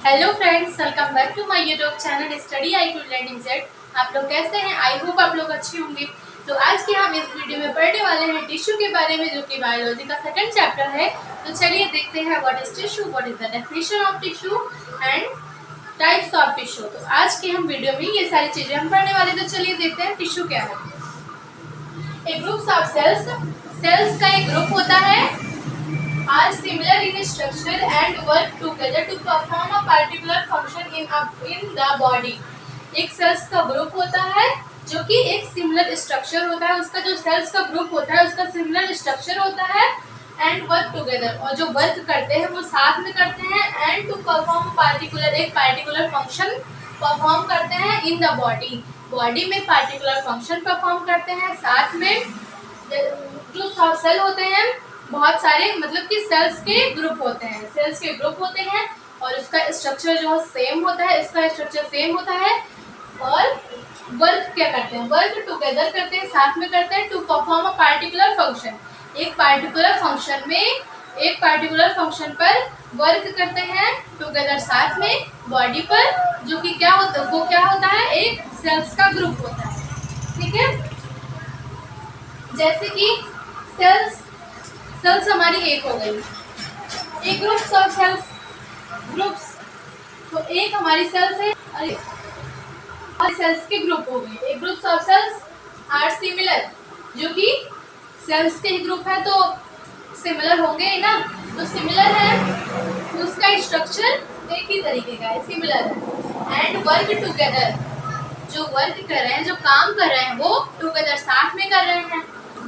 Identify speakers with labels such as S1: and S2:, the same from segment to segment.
S1: Hello friends, welcome back to my YouTube channel study I to learning Z. आप लोग कैसे हैं? I hope आप लोग अच्छे होंगे। तो आज के हम इस वीडियो में पढ़ने वाले हैं टिश्यू के बारे में, जो कि बायोलॉजी का सेकंड चैप्टर है। तो चलिए देखते हैं what is tissue, what is the definition of tissue and types of tissue. तो आज के हम वीडियो में ये सारी चीजें हम पढ़ने वाले। तो चलिए देखते हैं टिश्यू क्या है। एक ग्रुप ऑफ सेल्स, सेल्स का एक ग्रुप होता है are similar in structure and work together to perform a particular function in the body। एक सेल्स का ग्रुप होता है जो कि एक सिमिलर स्ट्रक्चर होता है। उसका जो सेल्स का ग्रुप होता है उसका सिमिलर स्ट्रक्चर होता है एंड वर्क टुगेदर, और जो वर्क करते हैं वो साथ में करते हैं एंड टू परफॉर्म पार्टिकुलर, एक पार्टिकुलर फंक्शन परफॉर्म करते हैं इन द बॉडी। बॉडी में पार्टिकुलर फंक्शन परफॉर्म करते हैं। साथ में जो सेल होते हैं बहुत सारे, मतलब कि सेल्स के ग्रुप होते हैं, सेल्स के ग्रुप होते हैं और उसका स्ट्रक्चर जो सेम होता है, इसका स्ट्रक्चर सेम होता है। और वर्क क्या करते हैं? वर्क टुगेदर करते हैं, साथ में करते हैं to perform a particular function. एक पार्टिकुलर फंक्शन में, एक पार्टिकुलर फंक्शन पर वर्क करते हैं टुगेदर साथ में बॉडी पर, जो कि क्या होता है, वो क्या होता है, एक सेल्स का ग्रुप होता है। ठीक है, जैसे कि सेल्स हमारी एक हो गई, एक ग्रुप्स ऑफ सेल्स, ग्रुप्स, तो एक हमारी सेल्स है और सेल्स के ग्रुप हो गए। एक groups of cells are similar, जो कि सेल्स के ही ग्रुप है तो सिमिलर होंगे ही ना। तो सिमिलर है तो उसका स्ट्रक्चर एक ही तरीके का है, सिमिलर है। एंड वर्क टुगेदर, जो वर्क कर रहे हैं, जो काम कर रहे हैं, वो टुगेदर साथ में कर रहे हैं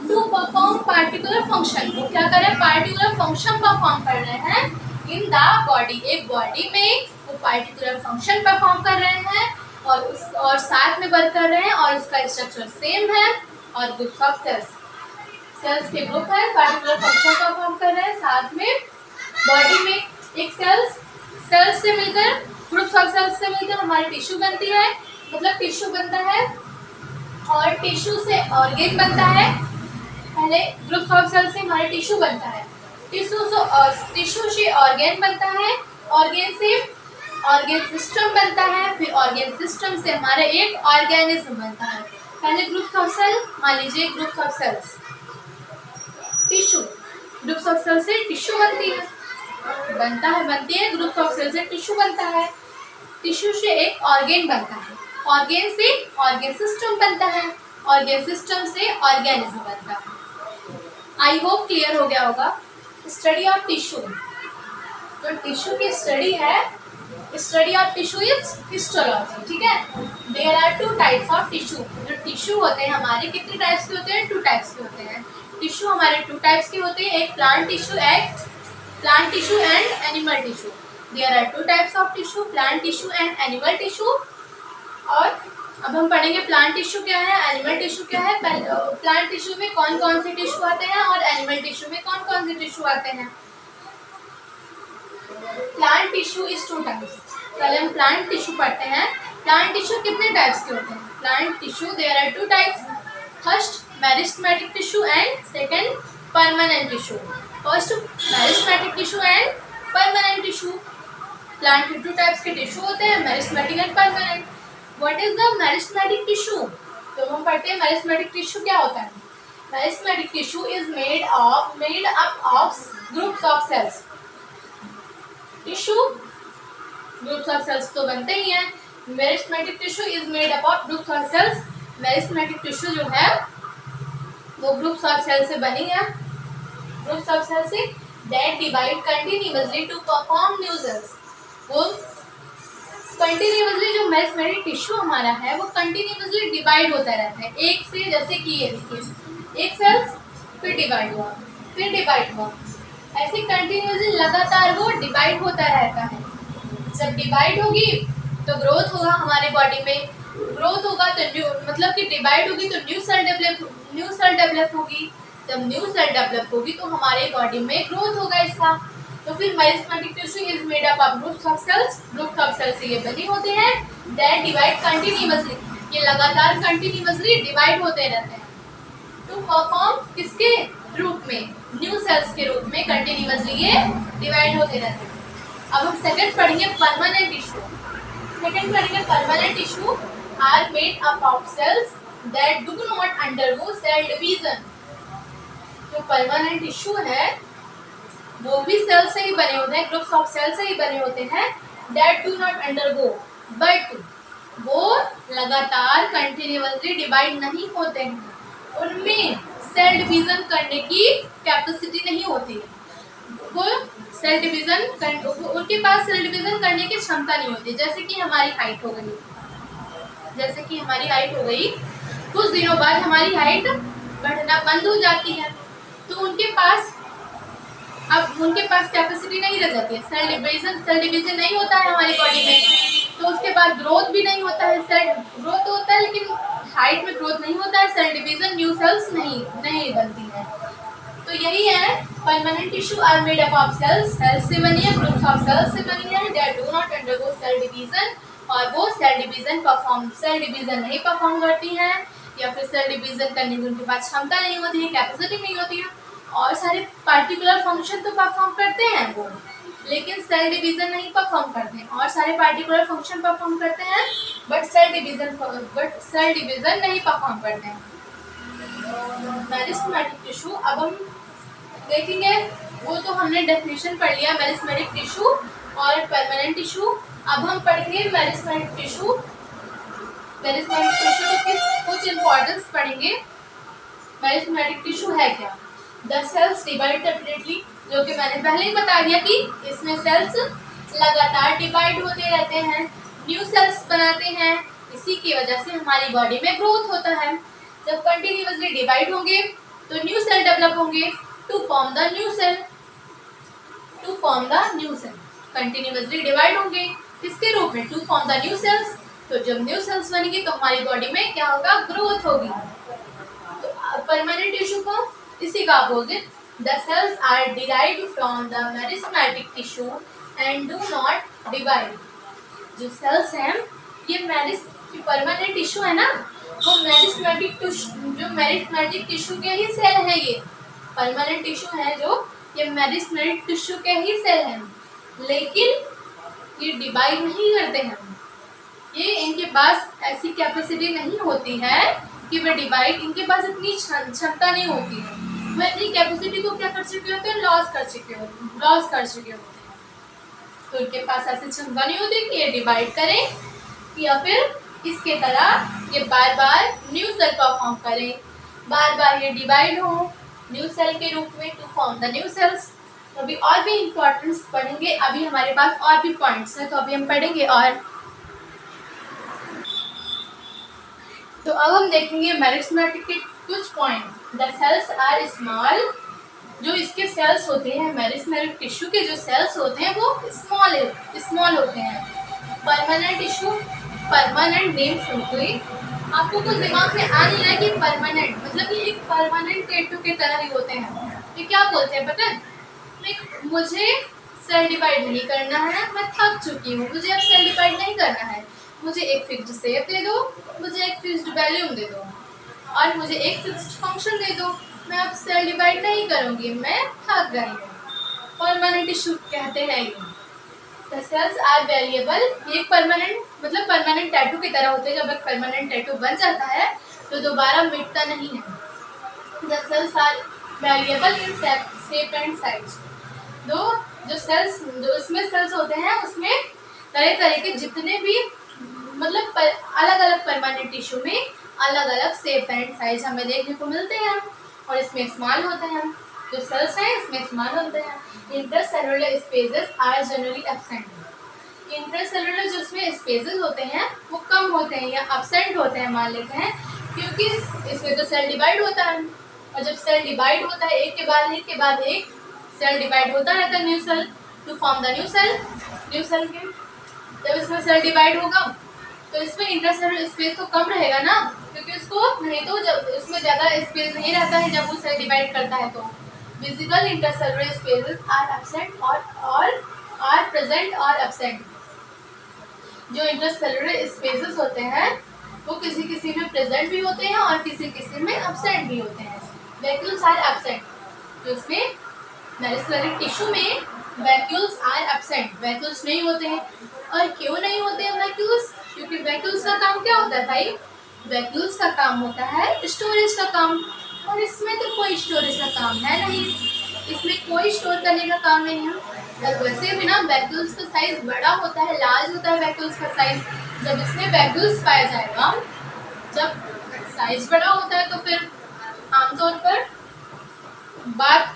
S1: टू परफॉर्म पार्टिकुलर फंक्शन। वो क्या कर रहे हैं? पार्टिकुलर फंक्शन परफॉर्म कर रहे हैं इन द बॉडी। एक बॉडी में वो पार्टिकुलर फंक्शन परफॉर्म कर रहे हैं और साथ में वर्क कर रहे हैं और उसका स्ट्रक्चर सेम है। और ग्रुप ऑफ सेल्स, सेल्स के ग्रुप है, पार्टिकुलर फंक्शन परफॉर्म कर रहे हैं साथ में बॉडी में। एक सेल्स से मिलकर, ग्रुप ऑफ सेल्स से मिलकर हमारी टिश्यू बनती है, मतलब टिश्यू बनता है। और टिश्यू से ऑर्गेन बनता है। पहले ग्रुप ऑफ सेल से हमारा टिश्यू बनता है, टिश्यू से ऑर्गेन बनता है, ऑर्गेन से ऑर्गेन सिस्टम बनता है, फिर ऑर्गेन सिस्टम से हमारा एक ऑर्गेनिज्म बनता है। पहले ग्रुप ऑफ सेल, मान लीजिए group of cells tissue, group of cell से टिश्यू बनती है ग्रुप ऑफ सेल से टिश्यू बनता है। टिश्यू से एक ऑर्गेन बनता है, ऑर्गेन से ऑर्गेन सिस्टम बनता है, ऑर्गेन सिस्टम से ऑर्गेनिज्म बनता है। आई होप क्लियर हो गया होगा। स्टडी ऑफ टिश्यू, तो टिश्यू की स्टडी है, study of tissue is histology. ठीक है, there are two types of tissue. जो टिश्यू होते हैं हमारे कितने टाइप्स के होते हैं? टू टाइप्स के होते हैं। टिश्यू हमारे टू टाइप्स के होते हैं, एक plant tissue and animal tissue. There are two types of tissue, plant tissue and animal tissue. और अब हम पढ़ेंगे प्लांट टिश्यू क्या है, एनिमल टिश्यू क्या है। प्लांट टिश्यू में कौन कौन से टिश्यू आते हैं और एनिमल टिश्यू में कौन कौन से टिश्यू आते हैं। Plant tissue is two types. पहले हम प्लांट टिश्यू पढ़ते हैं। प्लांट टिश्यू कितने टाइप्स के होते हैं? Plant tissue there are two types, first meristematic tissue and second permanent tissue. First meristematic tissue and permanent tissue. Plant के टू टाइप्स के टिश्यू होते हैं, meristematic and permanent. What is the meristematic tissue? तो हम पढ़ते हैं meristematic tissue क्या होता है। Meristematic tissue is made up of groups of cells. Tissue groups of cells तो बनते ही हैं। Meristematic tissue is made up of groups of cells. Meristematic tissue जो है वो ग्रुप्स ऑफ सेल से बनी है, ग्रुप्स ऑफ सेल से that divide continuously to perform new cells. वो कंटिन्यूअसली, जो मेरिस्टेमेटिक टिश्यू हमारा है वो कंटिन्यूअसली डिवाइड होता रहता है, एक से, जैसे कि ये देखिए, एक सेल्स फिर डिवाइड हुआ, फिर डिवाइड हुआ, ऐसे कंटिन्यूअसली लगातार वो डिवाइड होता रहता है। जब डिवाइड होगी तो ग्रोथ होगा हमारे बॉडी में, ग्रोथ होगा तो न्यू, मतलब कि डिवाइड होगी तो न्यू सेल डेवलप होगी। जब न्यू सेल डेवलप होगी तो हमारे बॉडी में ग्रोथ होगा इसका। तो फिर meristematic tissue is made up of groups of cells. Groups of cells से ये बने होते हैं दैट डिवाइड कंटिन्यूअसली, ये लगातार कंटिन्यूअसली डिवाइड होते रहते हैं टू परफॉर्म, किसके रूप में? न्यू सेल्स के रूप में कंटिन्यूअसली ये डिवाइड होते रहते हैं। अब हम सेकंड पढ़ेंगे परमानेंट टिश्यू। सेकंड पढ़ेंगे permanent tissue are made up of cells that do not undergo cell division. जो परमानेंट टिश्यू है वो भी सेल से ही बने होते हैं, ग्रुप्स ऑफ सेल से ही बने होते हैं, that do not undergo, but वो लगातार कंटिन्यूअसली डिवाइड नहीं होते हैं, उनमें सेल डिवीजन करने की कैपेसिटी नहीं होती है, वो सेल डिवीजन उनके पास सेल डिवीजन करने की क्षमता नहीं होती। जैसे कि हमारी हाइट हो गई, जैसे कि हमारी हाइट हो गई, कुछ दिनों बाद हमारी हाइट बढ़ना बंद हो जाती है, तो उनके पास कैपेसिटी नहीं रह जाती है, सेल डिवीजन नहीं होता है हमारी बॉडी में, तो उसके बाद ग्रोथ भी नहीं होता है, सेल ग्रोथ होता है लेकिन हाइट में ग्रोथ नहीं होता है, सेल डिवीजन, न्यू सेल्स नहीं बनती है। तो यही है permanent tissue are made up of cells, cells से बनी है, ग्रुप्स ऑफ सेल्स से बनी है, that do not undergo cell division, और वो सेल डिवीजन नहीं परफॉर्म करती हैं, या फिर सेल डिवीजन करने की उनके पास क्षमता नहीं होती है, कैपेसिटी नहीं होती है, और सारे पार्टिकुलर फंक्शन तो परफॉर्म करते हैं वो, लेकिन सेल डिवीजन नहीं परफॉर्म करते हैं, और सारे पार्टिकुलर फंक्शन परफॉर्म करते हैं बट सेल डिवीजन नहीं परफॉर्म करते हैं। मेरिस्टेमेटिक टिश्यू अब हम देखेंगे, वो तो हमने डेफिनेशन पढ़ लिया मेरिस्टेमेटिक टिश्यू और परमानेंट टिश्यू। अब हम पढ़ेंगे मेरिस्टेमेटिक टिश्यू। मेरिस्टेमेटिक टिश्यू तो कुछ इंपॉर्टेंस पढ़ेंगे। मेरिस्टेमेटिक टिश्यू है क्या? द सेल्स डिवाइड सेपरेटली, जो कि मैंने पहले ही बता दिया कि इसमें सेल्स लगातार डिवाइड होते रहते हैं, न्यू सेल्स बनाते हैं, इसी की वजह से हमारी बॉडी में ग्रोथ होता है। जब कंटिन्यूअसली डिवाइड होंगे तो न्यू सेल डेवलप होंगे to form the new cell, continuously divide होंगे किसके रूप में? To form the new cells. तो जब न्यू सेल्स बनेंगे तो हमारी बॉडी में क्या होगा? ग्रोथ होगी। तो परमानेंट टिश्यू को इसी का opposite, the cells are derived from the meristematic tissue and do not divide. जो सेल्स हैं ये परमानेंट टिश्यू है ना, वो मेरिस्टेमेटिक टिश्यू के ही सेल है। ये परमानेंट टिश्यू है जो ये मेरिस्टेमेटिक टिश्यू के ही सेल हैं, लेकिन ये डिवाइड नहीं करते हैं। ये इनके पास ऐसी कैपेसिटी नहीं होती है कि वे डिवाइड, इनके पास इतनी क्षमता नहीं होती है, वे अपनी कैपेसिटी को क्या कर चुके होते हैं? लॉस कर चुके होते हैं। तो इनके पास ऐसी क्षमता नहीं होती कि ये डिवाइड करें, या फिर इसके तरह ये बार बार न्यू सेल परफॉर्म करें, बार बार ये डिवाइड हो न्यू सेल के रूप में to form the new cells. तो अभी और भी इम्पोर्टेंस पढ़ेंगे, अभी हमारे पास और भी पॉइंट्स हैं, तो अभी हम पढ़ेंगे और तो अब हम देखेंगे मेरिस्टेमेटिक के कुछ point. The cells are small, जो इसके सेल्स होते हैं, मेरिस्टेमेटिक टिश्यू के जो सेल्स होते हैं वो स्मॉल होते हैं। परमानेंट टिश्यू, परमानेंट नेम सुनते ही आपको कुछ दिमाग में आ नहीं रहा है कि परमानेंट मतलब ये एक परमानेंट टैटू के तरह ही होते हैं। ये क्या बोलते हैं पता है? मुझे सेल डिवाइड नहीं करना है, मैं थक चुकी हूँ, मुझे अब सेल डिवाइड नहीं करना है, मुझे एक फिक्स्ड शेप दे दो, मुझे एक फिक्स्ड वैल्यूम दे दो, और मुझे एक फिक्स्ड फंक्शन दे दो, मैं अब सेल डिवाइड नहीं करूँगी, मैं थक गई हूँ। परमानेंट टिश्यू कहते हैं ये। द सेल्स आर वेरिएबल, ये परमानेंट परमानेंट टैटू की तरह होते हैं। जब एक परमानेंट टैटू बन जाता है तो दोबारा मिटता नहीं है। The cells are variable in shape and size. जो इसमें सेल्स होते हैं उसमें तरह तरह के जितने भी अलग अलग परमानेंट टिश्यू में अलग अलग शेप एंड साइज हमें देखने को मिलते हैं, और इसमें स्मॉल होते हैं। जो सेल्स हैं इसमें स्मॉल होते हैं। Intercellular spaces are generally absent. Intercellular जो इसमें स्पेसेस होते हैं वो कम होते हैं या एब्सेंट होते हैं मान लेते हैं, क्योंकि इसमें तो सेल डिवाइड होता है, और जब सेल डिवाइड होता है एक के बाद एक सेल डिवाइड होता रहता है new cell to form the new cell के। जब इसमें सेल डिवाइड होगा तो इसमें इंटरसेलुलर स्पेस तो कम रहेगा ना, क्योंकि उसको नहीं तो जब इसमें ज़्यादा स्पेस नहीं रहता है जब वो सेल डिवाइड करता है। तो visible intercellular spaces are absent और आर प्रेजेंट और एब्सेंट। जो इंटरसेलुलर स्पेसेस होते हैं वो किसी किसी में प्रेजेंट भी होते हैं और किसी किसी में एब्सेंट भी होते हैं। Vacuoles are absent. तो इसमें मेरिस्टेमेटिक टिश्यू में वैक्यूल्स आर एब्सेंट, वैक्यूल्स नहीं होते हैं। और क्यों नहीं होते हैं वैक्यूल्स? क्योंकि वैक्यूल्स का काम क्या होता है भाई? वैक्यूल्स का काम होता है स्टोरेज का काम, और इसमें तो कोई स्टोरेज का काम है नहीं, इसमें कोई स्टोर करने का काम नहीं है। और वैसे भी ना वैक्यूल्स का साइज बड़ा होता है, लार्ज होता है वैक्यूल्स का साइज। जब इसमें वैक्यूल्स पाया जाएगा, जब साइज बड़ा होता है तो फिर आमतौर पर बात,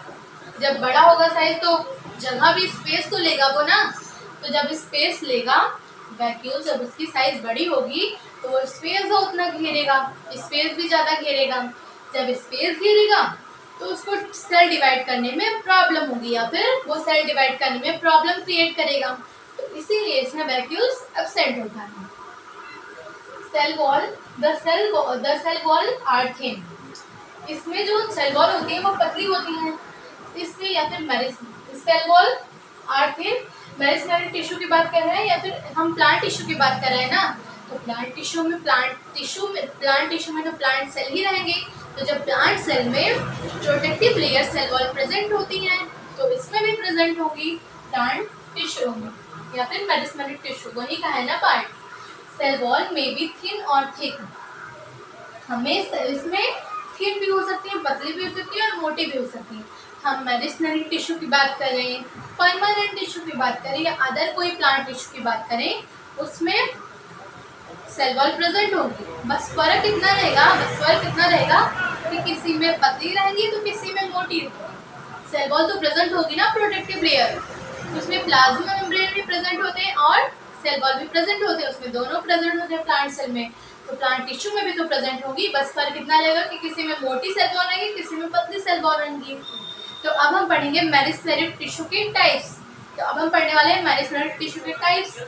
S1: जब बड़ा होगा साइज तो जगह भी, स्पेस तो लेगा वो ना। तो जब स्पेस लेगा वैक्यूल, जब उसकी साइज बड़ी होगी तो वो स्पेस उतना घेरेगा, स्पेस भी ज़्यादा घेरेगा। जब स्पेस घेरेगा तो उसको सेल डिवाइड करने में प्रॉब्लम होगी, या फिर वो सेल डिवाइड करने में प्रॉब्लम क्रिएट करेगा। तो इसीलिए इसमें वैक्यूल्स एब्सेंट होता है। Cell wall, the cell wall are thin, इसमें जो सेल वॉल होती है वो पतली होती है, इसमें या फिर cell wall are thin, meristematic tissue की बात कर रहे हैं या फिर हम प्लांट टिश्यू की बात कर रहे हैं ना। तो प्लांट टिश्यू में तो प्लांट सेल ही रहेंगे। तो जब प्लांट सेल में protective layer cell wall present होती है तो इसमें भी प्रेजेंट होगी प्लांट टिश्यू में या फिर मेरिस्टेमिक टिश्यू, वही का है ना पार्ट। सेल वॉल में भी थिन और थिक, हमें इसमें थिन भी हो सकती है, पतली भी हो सकती है और मोटी भी हो सकती है। हम मेरिस्टेमिक टिश्यू की बात करें, परमानेंट टिश्यू की बात करें या अदर कोई प्लांट टिश्यू की बात करें, उसमें सेल वॉल प्रेजेंट होगी। बस फर्क इतना रहेगा कि किसी में पतली रहेंगी तो किसी में मोटी। सेल वॉल तो प्रेजेंट होगी ना, प्रोटेक्टिव लेयर, उसमें प्लाज्मा मेम्ब्रेन भी प्रेजेंट होते हैं और सेल वॉल भी प्रेजेंट होते हैं, उसमें दोनों प्रेजेंट होते हैं प्लांट सेल में। तो प्लांट टिश्यू में भी तो प्रेजेंट होगी, बस फर्क इतना रहेगा कि किसी में मोटी सेल वॉल रहेंगी, किसी में पतली सेल वॉल रहेंगी। तो अब हम पढ़ेंगे मेरिस्टेमिक टिश्यू के टाइप्स। तो अब हम पढ़ने वाले हैं मेरिस्टेमिक टिश्यू के टाइप्स।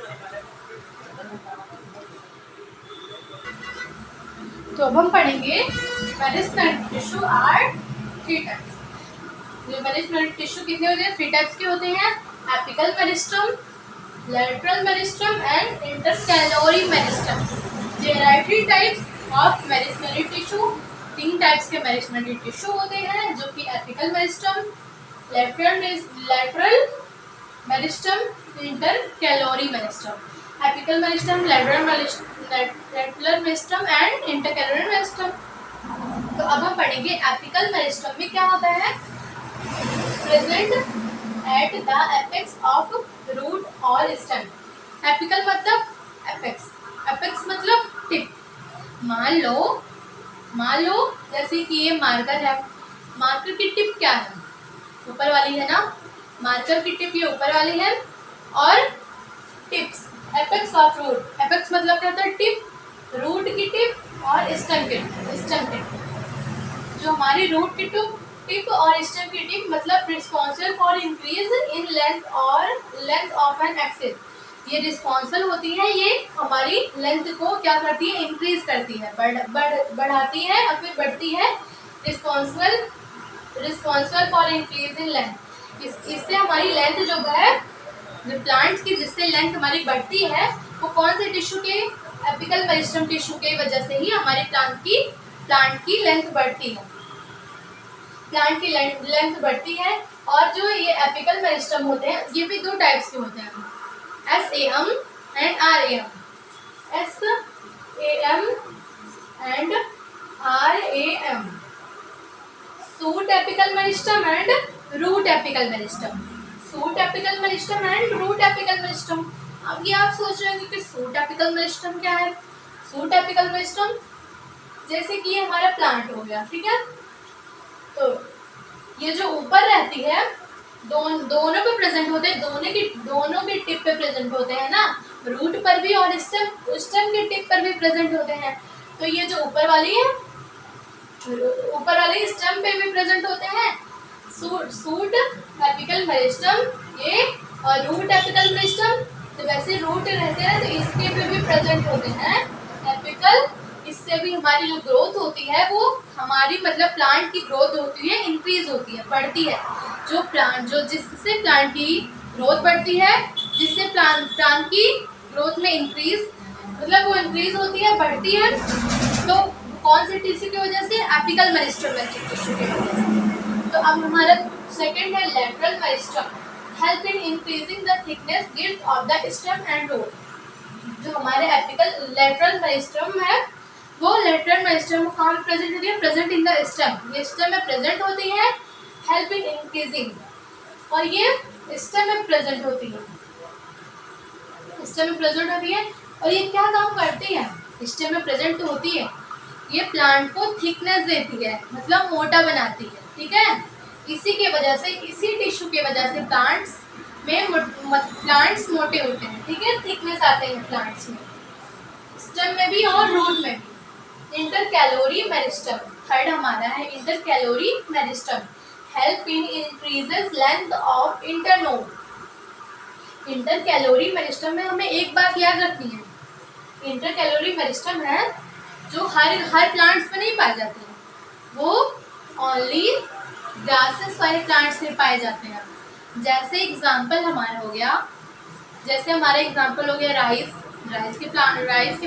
S1: तो अब हम पढ़ेंगे meristematic tissue are 3 types. Meristematic tissue कितने होते हैं? 3 टाइप्स के होते हैं, apical meristem, lateral meristem and intercalary meristem. There are 3 types of meristematic tissue. 3 types के मेरिस्टेमिक टिश्यू होते हैं जो कि apical meristem, lateral meristem, intercalary meristem. Apical meristem, lateral meristem and intercalary meristem. तो अब हम पढ़ेंगे एपिकल मेरिस्टम में क्या होता है। Present at the apex of root और स्टेम। एपिकल मतलब एपेक्स, एपेक्स मतलब टिप। मान लो जैसे कि ये मार्कर है, मार्कर की टिप क्या है? ऊपर वाली है ना, मार्कर की टिप ये ऊपर वाली है। और tips, apex of root, apex मतलब क्या होता है? टिप, रूट की टिप और स्टेम टिप। जो हमारी रूट की टिप और स्टेम की टिप मतलब responsible for increase in length of an axis. ये रिस्पॉन्सिबल होती है, ये हमारी लेंथ को क्या करती है? इंक्रीज करती है, बढ़ाती है और फिर बढ़ती है। Responsible for increase in length, इससे हमारी लेंथ जो है प्लांट की, जिससे लेंथ हमारी बढ़ती है, वो कौन से टिश्यू के? एपिकल मेरिस्टम टिश्यू के वजह से ही हमारी प्लांट की लेंथ बढ़ती है, प्लांट की लेंथ बढ़ती है। और जो ये एपिकल मेरिस्टम होते हैं ये भी 2 टाइप्स के होते हैं, SAM and RAM। SAM and RAM, shoot apical meristem and root apical meristem. Shoot apical meristem and root apical meristem. अब ये आप सोच रहे होंगे कि शूट एपिकल मेरिस्टम क्या है? शूट एपिकल मेरिस्टम जैसे कि ये हमारा प्लांट हो गया, ठीक है। तो ये जो ऊपर रहती है दोनों पे प्रेजेंट होते हैं, दोनों की टिप पे प्रेजेंट होते हैं ना, रूट पर भी और स्टेम की टिप पर भी प्रेजेंट होते हैं। तो ये जो ऊपर वाली स्टेम पे भी प्रेजेंट होते हैं, शूट एपिकल मेरिस्टम ये, और रूट एपिकल मेरिस्टम। तो वैसे रूट रहते हैं तो इसके पे भी प्रेजेंट होते हैं एपिकल। इससे भी हमारी जो ग्रोथ होती है वो हमारी मतलब प्लांट की ग्रोथ होती है, इंक्रीज होती है, बढ़ती है। जिससे प्लांट की ग्रोथ बढ़ती है, जिससे प्लांट की ग्रोथ में इंक्रीज मतलब वो इंक्रीज होती है, बढ़ती है। तो कौन से टिश्यू की वजह से? एपिकल मेरिस्टम टिश्यू की वजह से। तो अब हमारा सेकंड है lateral meristem. Help in increasing the thickness girth of the stem and root. जो हमारे एपिकल लेटरल मेरिस्टेम है वो लेटरल मेरिस्टेम कहाँ पे प्रेजेंट होती है? Present in the stem. ये स्टेम में प्रेजेंट होती है, हेल्प इन इंक्रीजिंग, और ये स्टेम में प्रेजेंट होती है, स्टेम में प्रेजेंट होती है। और ये क्या काम करती है? स्टेम में प्रेजेंट होती है, ये प्लांट को थिकनेस देती है, मतलब मोटा बनाती है, ठीक है। इसी के वजह से, इसी टिश्यू के वजह से प्लांट्स मोटे होते हैं, ठीक है, थिकनेस आते हैं प्लांट्स में, स्टेम में भी और रूट में भी। इंटरकैलोरी मेरिस्टेम थर्ड हमारा है, intercalary meristem help in increases length of internode. Intercalary meristem में हमें एक बात याद रखनी है, इंटरकैलोरी मेरिस्टेम है जो हर प्लांट्स में नहीं पाए जाते हैं, वो ओनली ग्रासेस वाले प्लांट्स में पाए जाते हैं। जैसे एग्जांपल हमारा हो गया, जैसे हमारा एग्जांपल हो गया राइस के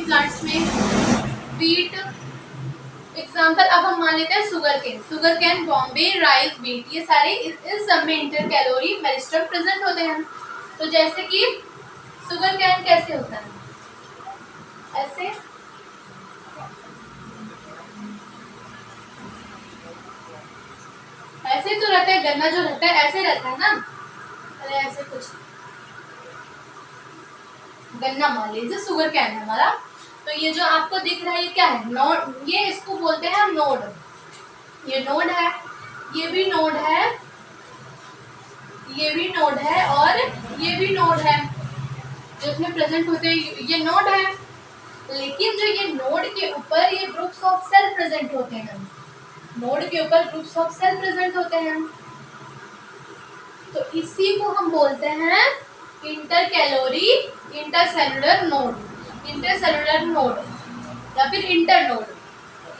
S1: प्लांट्स में, वीट एग्जांपल। अब हम मान लेते हैं sugar cane, Bombay, rice, wheat, ये सारे इस सब में इंटरकैलोरी मेरिस्टेम प्रेजेंट होते हैं। तो जैसे कि शुगर कैन कैसे होता है? ऐसे, ऐसे तो रहता है, गन्ना जो रहता है ऐसे रहता है ना, अरे ऐसे कुछ गन्ना मान लीजिए, शुगर कैन है हमारा। तो ये जो आपको दिख रहा है ये क्या है? नोड, ये इसको बोलते हैं हम नोड। ये नोड है, ये भी नोड है, ये भी नोड है, और ये भी नोड है, जो इसमें प्रेजेंट होते हैं, ये नोड है। लेकिन जो ये नोड के ऊपर ये ग्रुप्स ऑफ सेल प्रेजेंट होते हैं, नोड के ऊपर ग्रुप्स ऑफ सेल प्रेजेंट होते हैं, तो इसी को हम बोलते हैं इंटरकैलोरी इंटरसेलुलर नोड, इंटरसेलुलर नोड या फिर इंटरनोड।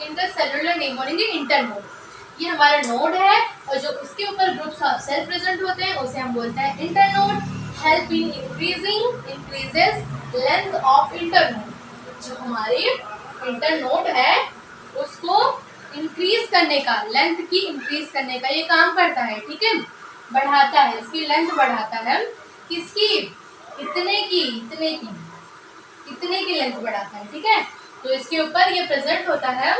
S1: इंटरसेलुलर नहीं बोलेंगे, इंटरनोड। ये हमारा नोड है और जो उसके ऊपर ग्रुप्स ऑफ सेल प्रेजेंट होते हैं उसे हम बोलते हैं internode. Help in increases length of internode. जो हमारी इंटरनोड है उसको इंक्रीज करने का, लेंथ की इंक्रीज करने का ये काम करता है, ठीक है, बढ़ाता है, इसकी लेंथ बढ़ाता है। किसकी? इतने की लेंथ बढ़ाता है, ठीक है। तो इसके ऊपर ये प्रेजेंट होता है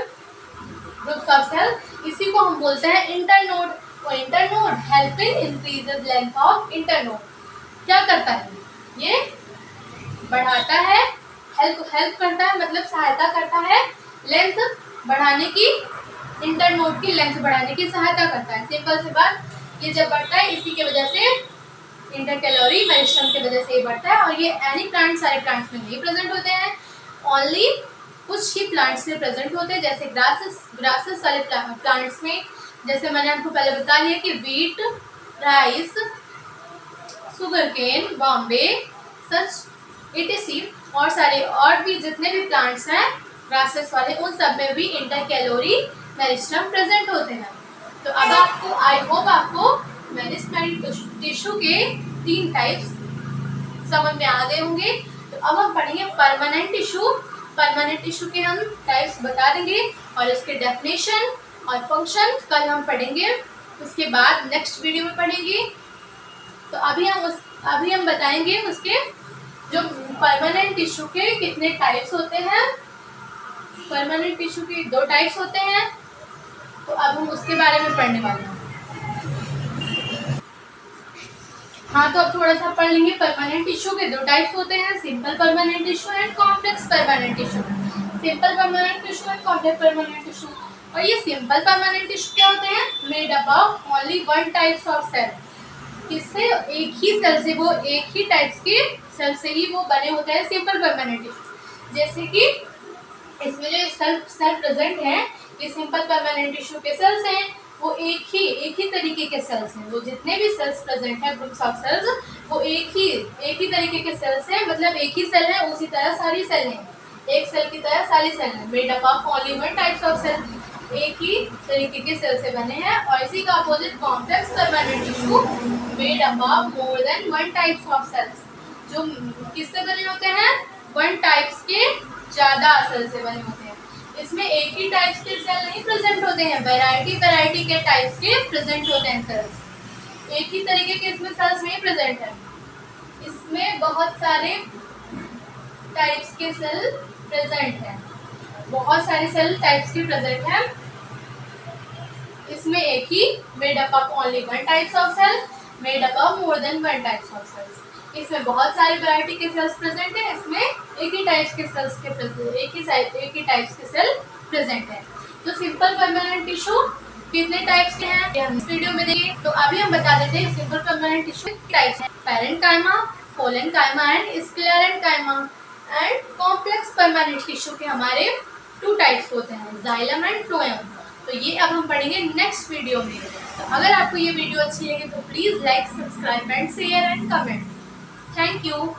S1: ग्रुप्स ऑफ सेल, इसी को हम बोलते हैं इंटरनोड। और internode help in increases length of internode. क्या करता है? ये बढ़ाता है, हेल्प करता है, मतलब सहायता करता है लेंथ बढ़ाने की, इंटरनोड की लेंथ बढ़ाने की सहायता करता है। सिंपल सी बात, ये जब बढ़ता है इसी की वजह से, इंटरकैलोरी मेरिस्टेम की वजह से ये बढ़ता है। और ये एनी प्लांट सारे प्लांट्स में नहीं प्रेजेंट होते हैं, ओनली कुछ ही प्लांट्स में प्रेजेंट होते हैं। जैसे ग्रासेस वाले प्लांट्स में, जैसे मैंने आपको पहले बता दिया कि wheat, rice, sugarcane, bamboo, such etc, और सारे और भी जितने भी प्लांट्स हैं ग्रासेस वाले, उन सब में भी इंटरकैलोरी मेरिस्टेम प्रेजेंट होते हैं। तो अब आपको, आई होप आपको मेरिस्टेमेटिक टिश्यू के 3 टाइप्स समझ में आ गए होंगे। तो अब हम पढ़ेंगे परमानेंट टिश्यू। परमानेंट टिश्यू के हम टाइप्स बता देंगे और इसके डेफिनेशन और फंक्शन कल हम पढ़ेंगे, उसके बाद नेक्स्ट वीडियो में पढ़ेंगे। तो अभी हम बताएंगे उसके जो परमानेंट टिश्यू के कितने टाइप्स होते हैं। परमानेंट टिश्यू के 2 टाइप्स होते हैं, तो अब हम उसके बारे में पढ़ने वाले हैं। हाँ, तो अब थोड़ा सा पढ़ लेंगे। परमानेंट टिश्यू के 2 टाइप्स होते हैं, simple permanent tissue and complex permanent tissue. Simple permanent tissue and complex permanent tissue. और ये सिंपल परमानेंट टिश्यू क्या होते हैं? Made up of only 1 types of cell. किससे? एक ही सेल से, वो एक ही टाइप्स के सेल से ही वो बने होते हैं सिंपल परमानेंट टिश्यू। जैसे कि इसमें जो सेल प्रेजेंट है, ये सिंपल परमानेंट टिश्यू के सेल्स हैं, वो एक ही तरीके के सेल्स हैं। वो जितने भी सेल्स प्रेजेंट हैं, ग्रुप्स ऑफ सेल्स, वो एक ही तरीके के सेल्स हैं, मतलब एक ही सेल है, उसी तरह सारी सेल हैं, एक सेल की तरह सारी सेल हैं। Made up of only 1 types of cell, एक ही तरीके के सेल से बने हैं। और इसी का opposite complex permanent tissue, made up of more than 1 types of cells, जो किससे बने होते हैं? 1 टाइप्स के ज़्यादा सेल से बने होते हैं। इसमें एक ही टाइप्स के सेल नहीं प्रेजेंट होते हैं, वैरायटी के टाइप्स के प्रेजेंट होते हैं सेल्स। एक ही तरीके के इसमें सेल्स नहीं प्रेजेंट है, इसमें बहुत सारे टाइप्स के सेल प्रेजेंट हैं, बहुत सारे सेल टाइप्स के प्रेजेंट हैं। इसमें एक ही made up of only one types of cell, made up of more than one types of cells. इसमें बहुत सारी वैरायटी के सेल्स प्रेजेंट हैं, इसमें एक ही टाइप्स के सेल्स के एक ही टाइप्स के सेल प्रेजेंट है। तो सिंपल परमानेंट टिश्यू कितने टाइप्स के हैं ये हम इस वीडियो में देखेंगे। तो अभी हम बता देते हैं सिंपल परमानेंट टिश्यू टाइप्स हैं, parenchyma, collenchyma and sclerenchyma. And complex permanent tissue के हमारे 2 टाइप्स होते हैं, जाइलम एंड फ्लोएम। तो ये अब हम पढ़ेंगे नेक्स्ट वीडियो में। तो अगर आपको ये वीडियो अच्छी लगे तो please like, subscribe and share and comment. Thank you.